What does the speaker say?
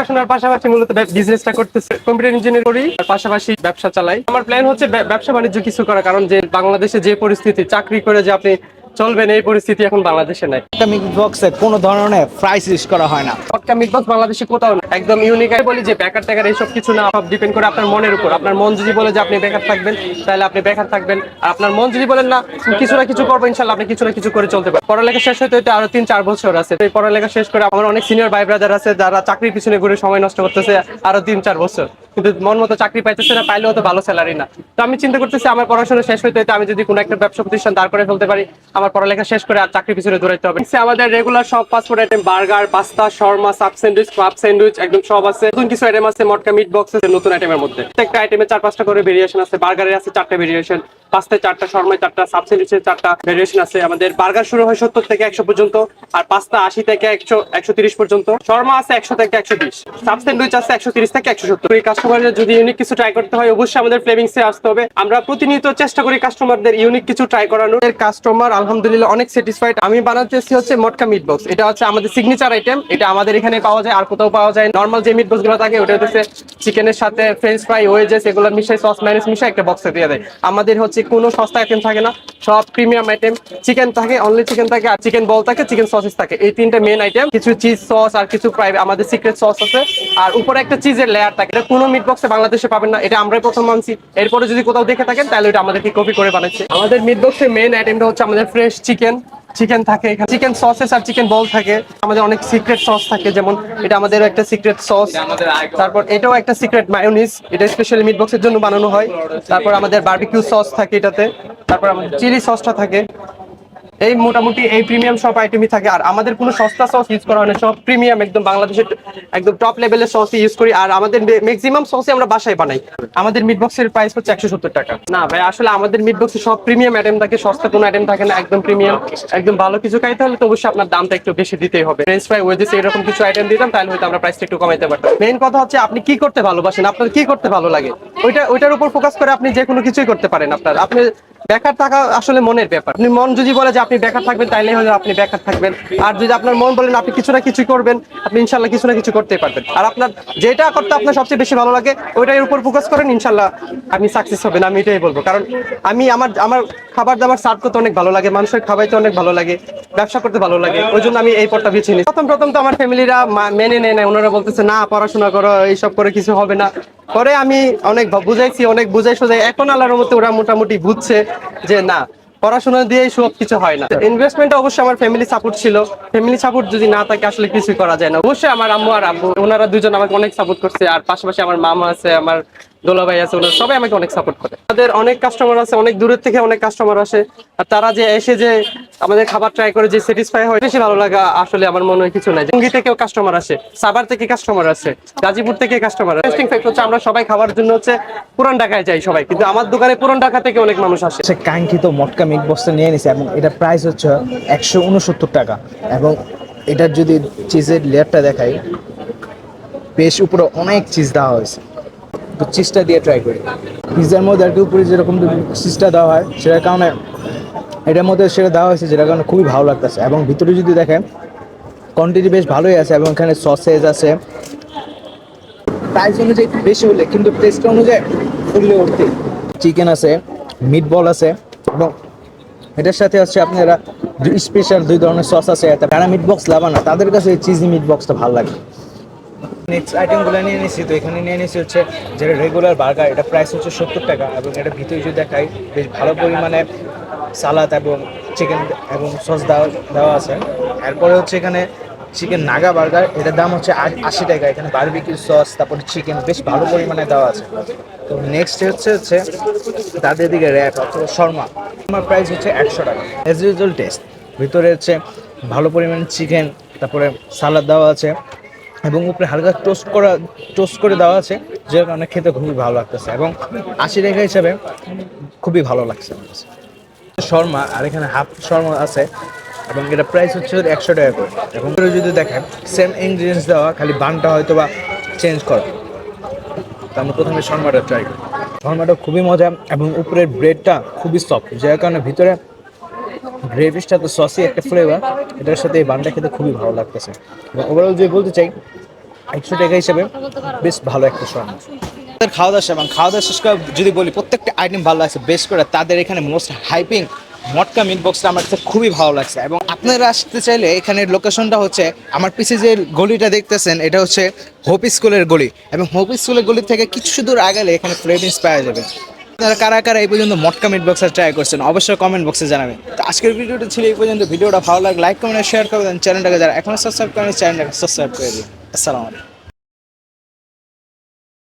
পড়াশোনার পাশাপাশি মূলত বিজনেসটা করতেছে, কম্পিউটার ইঞ্জিনিয়ার করি আর পাশাপাশি ব্যবসা চালাই। আমার প্ল্যান হচ্ছে ব্যবসা বাণিজ্য কিছু করা, কারণ যে বাংলাদেশে যে পরিস্থিতি, চাকরি করে যে আপনি চলবেন এই পরিস্থিতি এখন বাংলাদেশে নাই। একটা মিট বক্সে কোনো ধরনের প্রাইস লিস্ট করা হয় না। পটকা মিট বক্স বাংলাদেশে কোথাও না, একদম ইউনিক। বলি যে বেকার টেকার এইসব কিছু না, সব ডিপেন্ড করে আপনার মনের উপর। আপনার মন যদি বলে যে আপনি বেকার থাকবেন তাহলে আপনি বেকার থাকবেন, আর আপনার মন যদি বলেন না কিছু না কিছু করবো, ইনশাল্লাহ আপনি কিছু না কিছু করে চলতে পারেন। পড়ালেখা শেষ হতে হতে আরো 3-4 বছর আছে। এই পড়ালেখা শেষ করে আমার অনেক সিনিয়র ভাই ব্রাদার আছে যারা চাকরির পিছনে ঘুরে সময় নষ্ট করতেছে আরো 3-4 বছর, কিন্তু মন মতো চাকরি পাইতেছে না, পাইলেও তো ভালো স্যালারি না। তো আমি চিন্তা করতেছি আমার পড়াশোনা শেষ হতে হতে আমি যদি কোনো একটা ব্যবসা প্রতিষ্ঠান দাঁড় করে ফেলতে পারি, আমার পড়ালেখা শেষ করে আর চাকরি পিছনে দৌড়াইতে হবে। আমাদের রেগুলার সব fast food item, burger, pasta, Sharma, sub sandwich, club sandwich একদম সব আছে। নতুন কিছু আইটেম আছে, মটকা মিট বক্স আছে নতুন আইটেমের মধ্যে। প্রত্যেকটা আইটেমে 4-5টা করে ভেরিয়েশন আছে। বার্গারে আছে 4টা ভেরিয়েশন, পাস্তায় 4টা, শর্মায় 4টা, সাব স্যান্ডউইচে 4টা ভেরিয়েশন আছে। আমাদের বার্গার শুরু হয় 70 থেকে 100 পর্যন্ত, আর পাস্তা 80 থেকে 130 পর্যন্ত, শর্মা আছে 100 থেকে 120, সাব স্যান্ডউইচ আছে 130 থেকে 170। এই কাস্টমারদের যদি ইউনিক কিছু ট্রাই করতে হয় অবশ্যই আমাদের ফ্লেভিংসে আসতে হবে। আমরা প্রতিনিয়ত চেষ্টা করি কাস্টমারদের ইউনিক কিছু ট্রাই করানোর। কাস্টমার আলহামদুলিল্লাহ অনেক স্যাটিসফাইড। আমি বানাতেছি হচ্ছে মটকা মিট বক্স, এটা হচ্ছে আমাদের সিগনেচার আইটেম। এটা আমাদের এখানে পাওয়া যায়, আর কোথাও পাওয়া যায়। নর্মাল যে মিট বক্স গুলো থাকে ওটা হচ্ছে চিকেনের সাথে ফ্রেঞ্চ ফ্রাই, ওয়েজেস এগুলো মিশাই, সস ম্যানেজ মিশাই একটা বক্সে দিয়ে দেয়। আমাদের হচ্ছে কোনো সস্তা আইটেম থাকে না, সব প্রিমিয়াম আইটেম। চিকেন থাকে, অনলি চিকেন থাকে, আর চিকেন বল থাকে, চিকেন সসেস থাকে। এই 3টা মেন আইটেম, কিছু চিজ সস আর কিছু আমাদের সিক্রেট সস আছে, আর উপরে একটা চিজের লেয়ার থাকে। এটা কোনো মিট বক্সে বাংলাদেশে পাবেন না, এটা আমরাই প্রথম আনছি। এরপরে যদি কোথাও দেখে থাকেন তাহলে এটা আমাদেরকে কপি করে বানাচ্ছে। আমাদের মিট বক্সের মেন আইটেমটা হচ্ছে আমাদের ফ্রেশ চিকেন থাকে এখানে, চিকেন সসেস আর চিকেন বল থাকে। আমাদের অনেক সিক্রেট সস থাকে, যেমন এটা আমাদের একটা সিক্রেট সস। তারপর এটাও একটা সিক্রেট মায়োনিজ, এটা স্পেশালি মিট বক্সের জন্য বানানো হয়। তারপর আমাদের বারবিকিউ সস থাকে এটাতে, তারপর আমাদের চিলি সসটা থাকে। এই মোটামুটি এই প্রিমিয়াম সব আইটেমই থাকে। আর আমাদের কোনো সস্তা সস ইউজ করা হয় না, সব প্রিমিয়াম একদম বাংলাদেশের একদম টপ লেভেলের সস ইউজ করি। আর আমাদের ম্যাক্সিমাম সসই আমরা বাসায় বানাই। আমাদের মিট বক্সের প্রাইস হচ্ছে 170 টাকা। না ভাই, আসলে আমাদের মিট বক্সে সব প্রিমিয়াম আইটেম থাকে, সস্তা কোনো আইটেম থাকে না, একদম প্রিমিয়াম। একদম ভালো কিছু খাইতে হলে তো অবশ্যই আপনার দামটা একটু বেশি দিতেই হবে। ফ্রেঞ্চ ফ্রাই, ওয়েজেস এরকম কিছু আইটেম দিতাম তাহলে হয়তো আমরা প্রাইসটা একটু কমাইতে পারতাম। মেইন কথা হচ্ছে আপনি কি করতে ভালোবাসেন, আপনার কি করতে ভালো লাগে, ওইটার উপর ফোকাস করে আপনি যে কোনো কিছুই করতে পারেন। আপনি বেকার থাকা আসলে মনের ব্যাপার। আপনি মন যদি বলে যে আপনি বেকার থাকবেন তাইলে হয়তো আপনি বেকার থাকবেন, আর যদি আপনার মন বলেন আপনি কিছু না কিছু করবেন, আপনি ইনশাল্লাহ কিছু না কিছু করতেই পারবেন। আর আপনার যেটা করতে আপনার সবচেয়ে বেশি ভালো লাগে ওইটার উপর ফোকাস করেন, ইনশাল্লাহ আপনি সাকসেস হবেন। আমি এটাই বলবো, কারণ আমি আমার খাবার দাবার সার্ভ করতে অনেক ভালো লাগে, মানুষের খাওয়াইতে অনেক ভালো লাগে, ব্যবসা করতে ভালো লাগে, ওই জন্য আমি এই পথটা বেছে নিই। প্রথম তো আমার ফ্যামিলিরা মেনে নেয় না, ওনারা বলতেছে না পড়াশোনা করো, এইসব করে কিছু হবে না। পরে আমি অনেক বুঝাইছি, অনেক বুঝাই সোজাই, এখন আল্লাহর মতো ওরা মোটামুটি বুঝছে যে না, পড়াশোনা দিয়ে সব কিছু হয় না। ইনভেস্টমেন্ট অবশ্যই আমার ফ্যামিলি সাপোর্ট ছিল। ফ্যামিলি সাপোর্ট যদি না থাকে আসলে কিছু করা যায় না। অবশ্যই আমার আম্মু আর আব্বু ওনারা দুজন আমাকে অনেক সাপোর্ট করছে, আর পাশাপাশি আমার মামা আছে, আমার দোলা ভাই আছে, ওনারা সবাই আমাকে অনেক সাপোর্ট করে। আমাদের অনেক কাস্টমার আছে, অনেক দূরের থেকে অনেক কাস্টমার আসে, আর তারা যে এসে যে আমাদের খাবার ট্রাই করে যে স্যাটিসফাই হয়, বেশি ভালো লাগা আসলে আমার মনে হয় কিছু নাই। টঙ্গী থেকেও কাস্টমার আসে, সাভার থেকে কাস্টমার আসে, গাজীপুর থেকে কাস্টমার আসে। ইন্টারেস্টিং ফ্যাক্ট হচ্ছে আমরা সবাই খাবার জন্য হচ্ছে পুরান ঢাকায় যাই সবাই, কিন্তু আমার দোকানে পুরান ঢাকা থেকে অনেক মানুষ আসে। সে কাঙ্ক্ষিত মটকা মিট বক্সটা নিয়ে নিছে এবং এটা প্রাইস হচ্ছে 169 টাকা। এবং এটার যদি চিজের লেয়ারটা দেখাই, বেশ উপরে অনেক চিজ দেওয়া হয়েছে। তো চিজটা দিয়ে ট্রাই করি। পিৎজার মধ্যে আর কি উপরে যেরকম চিজটা দেওয়া হয় সেটার কারণে এটার মধ্যে সেটা দেওয়া হয়েছে, যেটার কারণে খুবই ভালো লাগতেছে। এবং ভিতরে যদি দেখেন কোয়ান্টিটি বেশ ভালোই আছে, এবং এখানে সসেজ আছে। প্রাইস অনুযায়ী একটু বেশি হলে কিন্তু টেস্ট অনুযায়ী ফুললে উঠতে। চিকেন আছে, মিট বল আছে, এবং এটার সাথে হচ্ছে আপনারা স্পেশাল 2 ধরনের সস আছে। যারা মিট বক্স লাভার না তাদের কাছে এই চিজি মিট বক্সটা ভালো লাগে। নেক্সট আইটেমগুলো নিয়ে নিয়েছি। তো এখানে নিয়ে নিয়েছি হচ্ছে যেটা রেগুলার বার্গার, এটা প্রাইস হচ্ছে 70 টাকা। এবং এটা ভিতরে যদি দেখাই বেশ ভালো পরিমাণে সালাদ এবং চিকেন এবং সস দেওয়া আছে। এরপরে হচ্ছে এখানে চিকেন নাগা বার্গার, এটার দাম হচ্ছে 80 টাকা। এখানে বারবিকিউ সস, তারপরে চিকেন বেশ ভালো পরিমাণে দেওয়া আছে। তো নেক্সট হচ্ছে তাদের দিকে র্যাপ অথবা শর্মা, আমার প্রাইস হচ্ছে 100 টাকা। অ্যাজ ইউজুয়াল টেস্ট, ভিতরে হচ্ছে ভালো পরিমাণে চিকেন, তারপরে সালাদ দেওয়া আছে, এবং উপরে হালকা টোস্ট করে দেওয়া আছে, যার কারণে খেতে খুবই ভালো লাগতেছে। এবং 80 টাকা হিসাবে খুবই ভালো লাগছে শর্মা। আর এখানে হাফ শর্মা আছে, এবং এটা প্রাইস হচ্ছে 100 টাকা করে। এবং যদি দেখেন সেম ইনগ্রিডিয়েন্টস দেওয়া, খালি বানটা হয়তো বা চেঞ্জ করা। তো আমরা প্রথমে শর্মাটা ট্রাই করি। শর্মাটা খুবই মজা, এবং উপরের ব্রেডটা খুবই সফট, যার কারণে ভিতরে গ্রেভিসটা তো সসি একটা ফ্লেভার, এটার সাথে এই বানটা খেতে খুবই ভালো লাগতেছে। এবং ওভারঅল যে বলতে চাই, 100 টাকা হিসেবে বেশ ভালো একটা শর্মা। তাদের খাওয়া দাওয়া শেষ এবং খাওয়া দাওয়া শেষ করে যদি বলি প্রত্যেকটা আইটেম ভালো লাগছে, বেশ করে তাদের এখানে মোস্ট হাইপিং মটকা মিট বক্সটা আমার কাছে খুবই ভালো লাগছে। এবং আপনারা আসতে চাইলে এখানের লোকেশনটা হচ্ছে আমার পিছিয়ে যে গলিটা দেখতেছেন এটা হচ্ছে হোপ স্কুলের গলি, এবং হোপ স্কুলের গলি থেকে কিছু দূর আগালে এখানে ফ্রেভিংস পাওয়া যাবে। আপনারা কারা কারা এই পর্যন্ত মটকা মিট বক্সটা ট্রাই করছেন অবশ্যই কমেন্ট বক্সে জানাবেন। তো আজকের ভিডিওটা ছিল এই পর্যন্ত। ভিডিওটা ভালো লাগে লাইক কমেন্ট চ্যানেলটাকে যারা এখনো সাবস্ক্রাইব করেন চ্যানেলটাকে সাবস্ক্রাইব করে দিন। আসসালামু আলাইকুম।